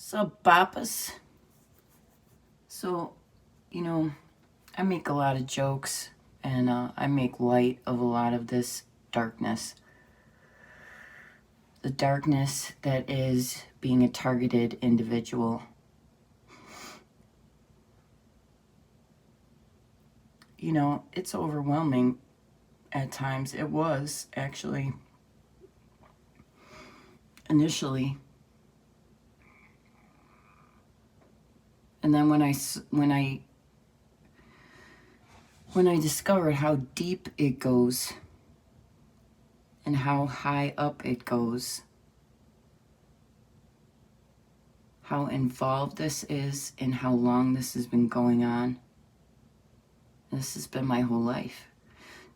Sup, Papas? So, I make a lot of jokes and I make light of a lot of this darkness. The darkness that is being a targeted individual. It's overwhelming at times. It was actually initially. And then when I discovered how deep it goes and how high up it goes, how involved this is and how long this has been going on. This has been my whole life.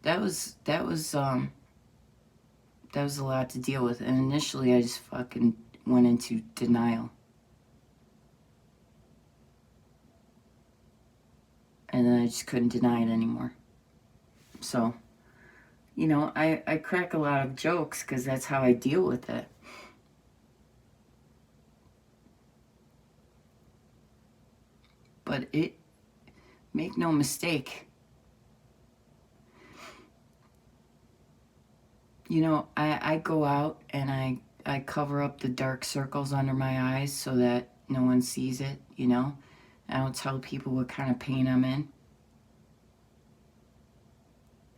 That was a lot to deal with. And initially I just fucking went into denial. And then I just couldn't deny it anymore. So, I crack a lot of jokes because that's how I deal with it. But make no mistake, I go out and I cover up the dark circles under my eyes so that no one sees it, I don't tell people what kind of pain I'm in.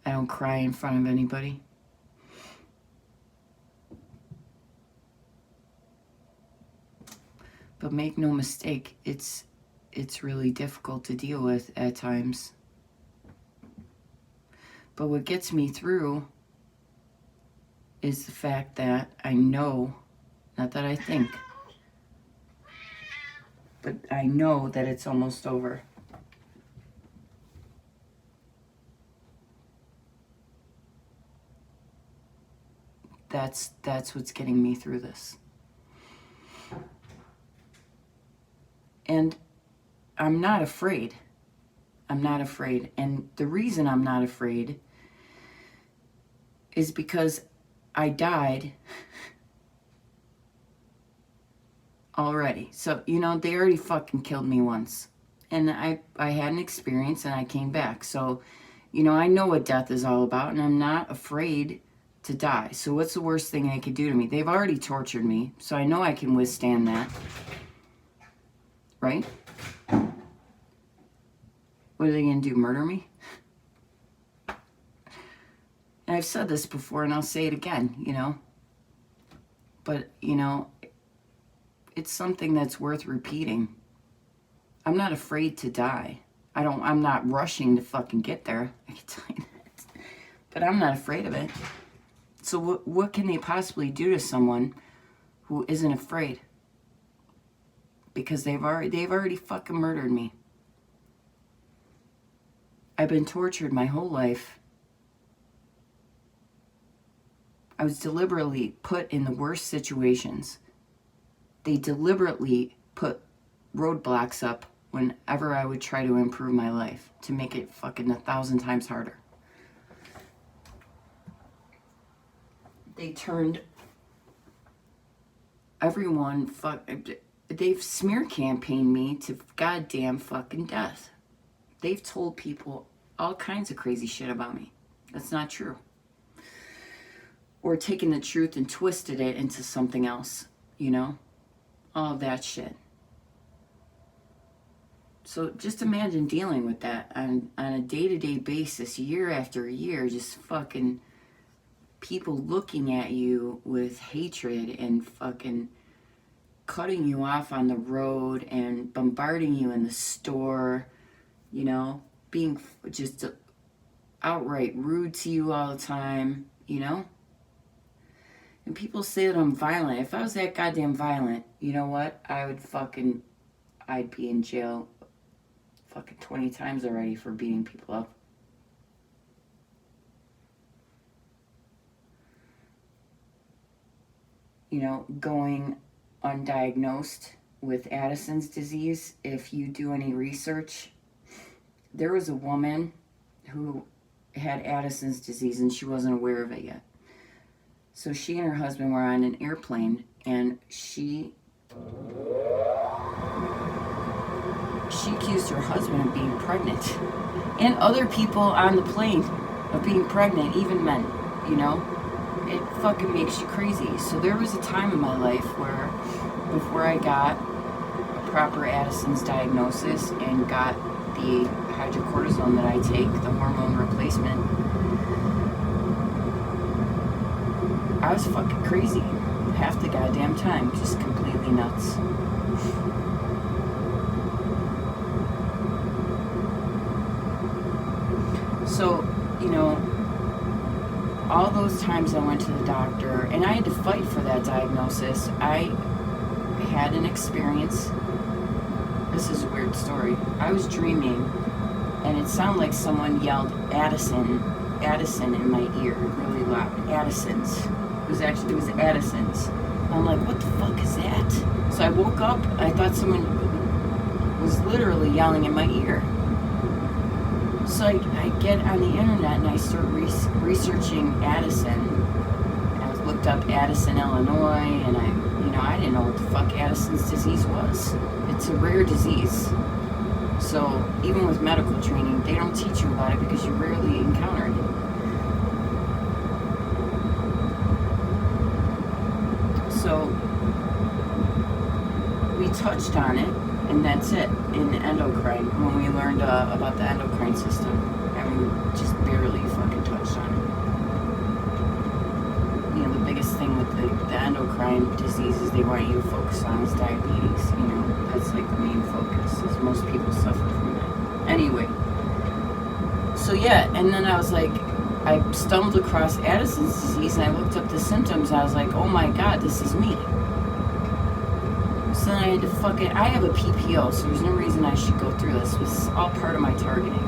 I don't cry in front of anybody. But make no mistake, it's really difficult to deal with at times. But what gets me through is the fact that I know, not that I think, but I know that it's almost over. That's what's getting me through this. And I'm not afraid. I'm not afraid. And the reason I'm not afraid is because I died already. So, they already fucking killed me once. And I had an experience and I came back. So, I know what death is all about and I'm not afraid to die. So what's the worst thing they could do to me? They've already tortured me. So I know I can withstand that. Right? What are they going to do? Murder me? And I've said this before and I'll say it again, But, it's something that's worth repeating. I'm not afraid to die. I'm not rushing to fucking get there. I can tell you that. But I'm not afraid of it. So what can they possibly do to someone who isn't afraid? Because they've already fucking murdered me. I've been tortured my whole life. I was deliberately put in the worst situations. They deliberately put roadblocks up whenever I would try to improve my life to make it fucking 1,000 times harder. They turned everyone, they've smear campaigned me to goddamn fucking death. They've told people all kinds of crazy shit about me. That's not true. Or taken the truth and twisted it into something else, all of that shit. So just imagine dealing with that on a day-to-day basis, year after year, just fucking people looking at you with hatred and fucking cutting you off on the road and bombarding you in the store, being just outright rude to you all the time, And people say that I'm violent. If I was that goddamn violent, you know what? I'd be in jail fucking 20 times already for beating people up. Going undiagnosed with Addison's disease, if you do any research, there was a woman who had Addison's disease and she wasn't aware of it yet. So she and her husband were on an airplane and she she accused her husband of being pregnant. And other people on the plane of being pregnant, even men, you know? It fucking makes you crazy. So there was a time in my life where, before I got a proper Addison's diagnosis and got the hydrocortisone that I take, the hormone replacement, I was fucking crazy half the goddamn time, just completely nuts. So, you know, all those times I went to the doctor, and I had to fight for that diagnosis. I had an experience. This is a weird story. I was dreaming, and it sounded like someone yelled Addison in my ear, really loud. Addison's. It was Addison's. I'm like, what the fuck is that? So I woke up. I thought someone was literally yelling in my ear. So I get on the internet and I start researching Addison. I looked up Addison, Illinois, and I didn't know what the fuck Addison's disease was. It's a rare disease. So even with medical training, they don't teach you about it because you rarely encounter it. So we touched on it, and that's it, in endocrine, when we learned about the endocrine system. And we just barely fucking touched on it. You know, the biggest thing with the endocrine diseases they want you to focus on is diabetes. You know, that's like the main focus, as most people suffer from that. Anyway, so yeah, and then I was like, I stumbled across Addison's disease, and I looked up the symptoms, and I was like, oh my god, this is me. So then I had to I have a PPO, so there's no reason I should go through this. It was all part of my targeting.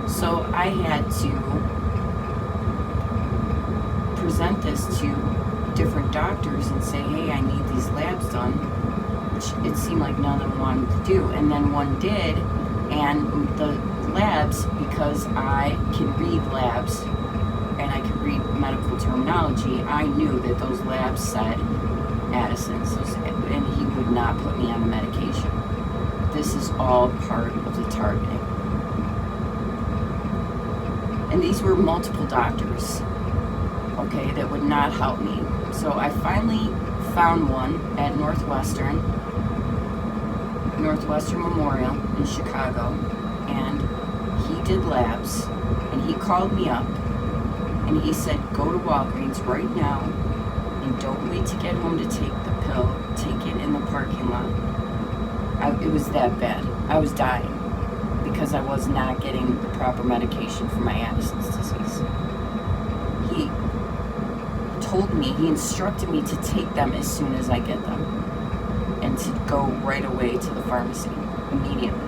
So I had to present this to different doctors and say, hey, I need these labs done, which it seemed like none of them wanted to do. And then one did, and the labs, because I can read labs and I can read medical terminology, I knew that those labs said Addison's, and he would not put me on the medication. This is all part of the targeting. And these were multiple doctors, okay, that would not help me. So I finally found one at Northwestern Memorial in Chicago, and he did labs, and he called me up, and he said, go to Walgreens right now, and don't wait to get home to take the pill. Take it in the parking lot. It was that bad. I was dying because I was not getting the proper medication for my Addison's disease. He instructed me to take them as soon as I get them, and to go right away to the pharmacy immediately.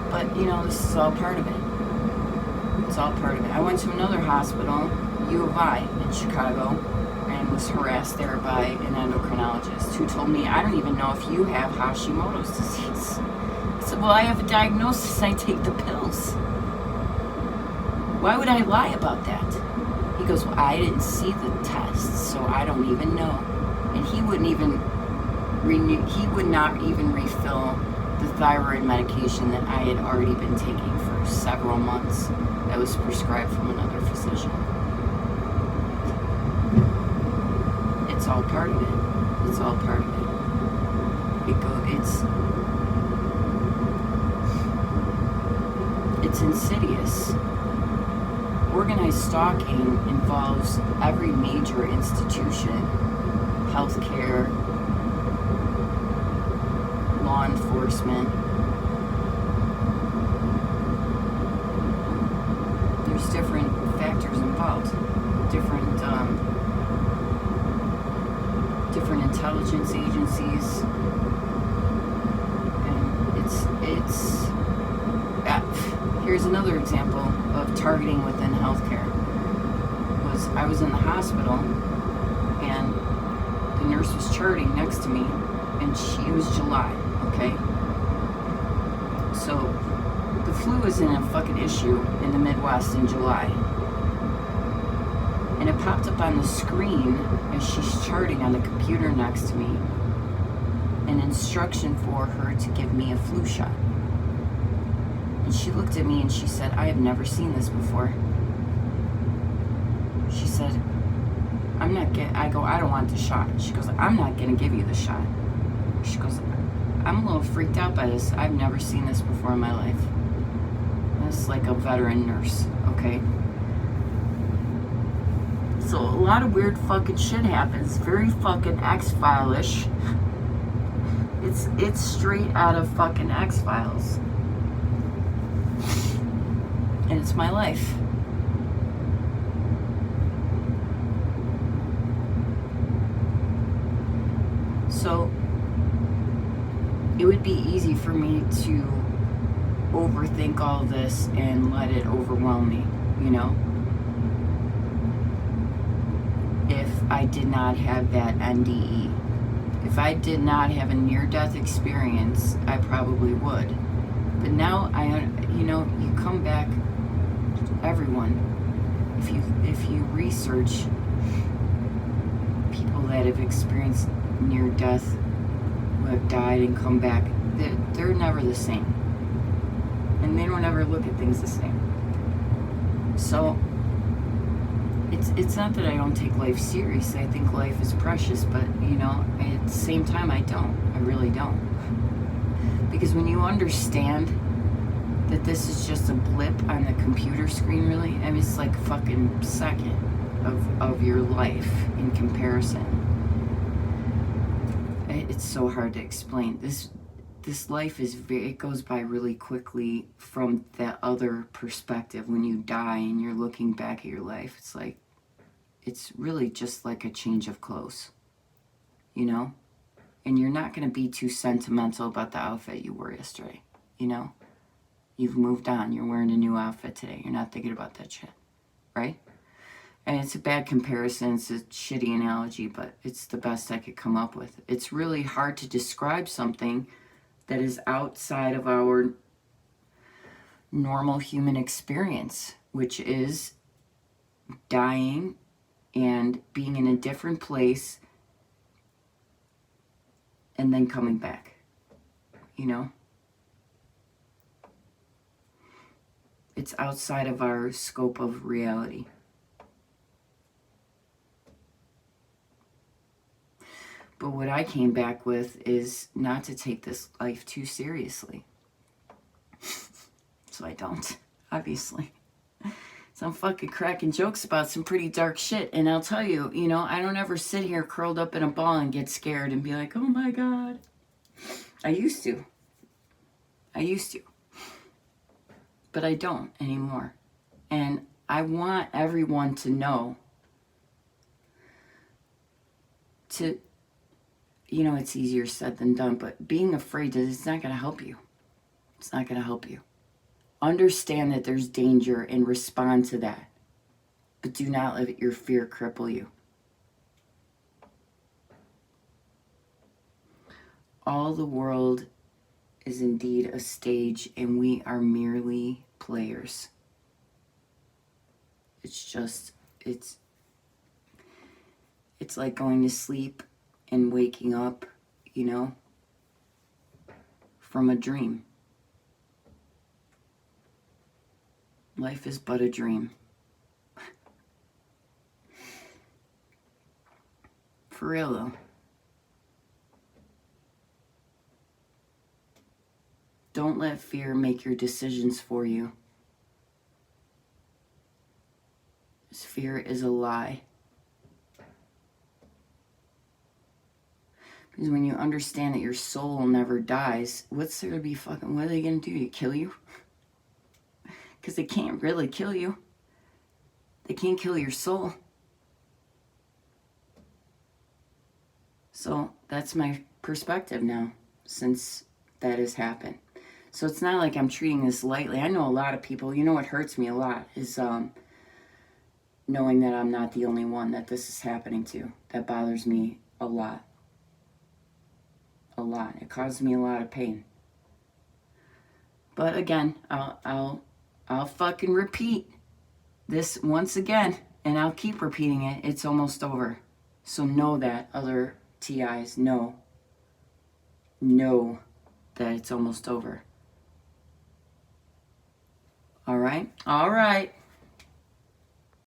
But, you know, this is all part of it. It's all part of it. I went to another hospital, U of I, in Chicago, and was harassed there by an endocrinologist who told me, I don't even know if you have Hashimoto's disease. I said, well, I have a diagnosis, I take the pills. Why would I lie about that? He goes, well, I didn't see the tests, so I don't even know. And he would not even refill the thyroid medication that I had already been taking for several months that was prescribed from another physician. It's all part of it. It's all part of it. It's insidious. Organized stalking involves every major institution, healthcare, law enforcement. There's different factors involved, different intelligence agencies, and here's another example of targeting within healthcare. I was in the hospital, and the nurse was charting next to me, and it was July, okay? So the flu isn't a fucking issue in the Midwest in July. And it popped up on the screen as she's charting on the computer next to me, an instruction for her to give me a flu shot. And she looked at me and she said, I have never seen this before. She said, I go, I don't want the shot. She goes, I'm not going to give you the shot. She goes, I'm a little freaked out by this. I've never seen this before in my life. This is like a veteran nurse, okay? So a lot of weird fucking shit happens. Very fucking X-File-ish. It's straight out of fucking X-Files. And it's my life. So it would be easy for me to overthink all this and let it overwhelm me, you know? If I did not have that NDE. If I did not have a near-death experience, I probably would. But now, you come back, everyone, if you research people that have experienced near-death, who have died and come back, they're never the same. And they don't ever look at things the same. So, it's not that I don't take life seriously. I think life is precious, but, at the same time, I don't. I really don't. Because when you understand that this is just a blip on the computer screen, really, I mean, it's like a fucking second of your life in comparison. It's so hard to explain. This life it goes by really quickly from that other perspective. When you die and you're looking back at your life, it's really just like a change of clothes, and you're not going to be too sentimental about the outfit you wore yesterday. You've moved on. You're wearing a new outfit today. You're not thinking about that shit, right? And it's a bad comparison. It's a shitty analogy, but it's the best I could come up with. It's really hard to describe something that is outside of our normal human experience, which is dying and being in a different place and then coming back, It's outside of our scope of reality. But what I came back with is not to take this life too seriously. So I don't, obviously. So I'm fucking cracking jokes about some pretty dark shit. And I'll tell you, I don't ever sit here curled up in a ball and get scared and be like, oh my God. I used to. But I don't anymore. And I want everyone to know it's easier said than done, but being afraid, it's not going to help you. It's not going to help you. Understand that there's danger and respond to that. But do not let your fear cripple you. All the world is indeed a stage, and we are merely players. It's like going to sleep and waking up, from a dream. Life is but a dream. For real, though. Don't let fear make your decisions for you. This fear is a lie. Because when you understand that your soul never dies, what's there to be what are they going to do? Kill you? Because they can't really kill you. They can't kill your soul. So that's my perspective now, since that has happened. So it's not like I'm treating this lightly. I know a lot of people, what hurts me a lot is knowing that I'm not the only one that this is happening to. That bothers me a lot. A lot. It causes me a lot of pain. But again, I'll fucking repeat this once again. And I'll keep repeating it. It's almost over. So know that, other TIs. Know that it's almost over. All right? All right.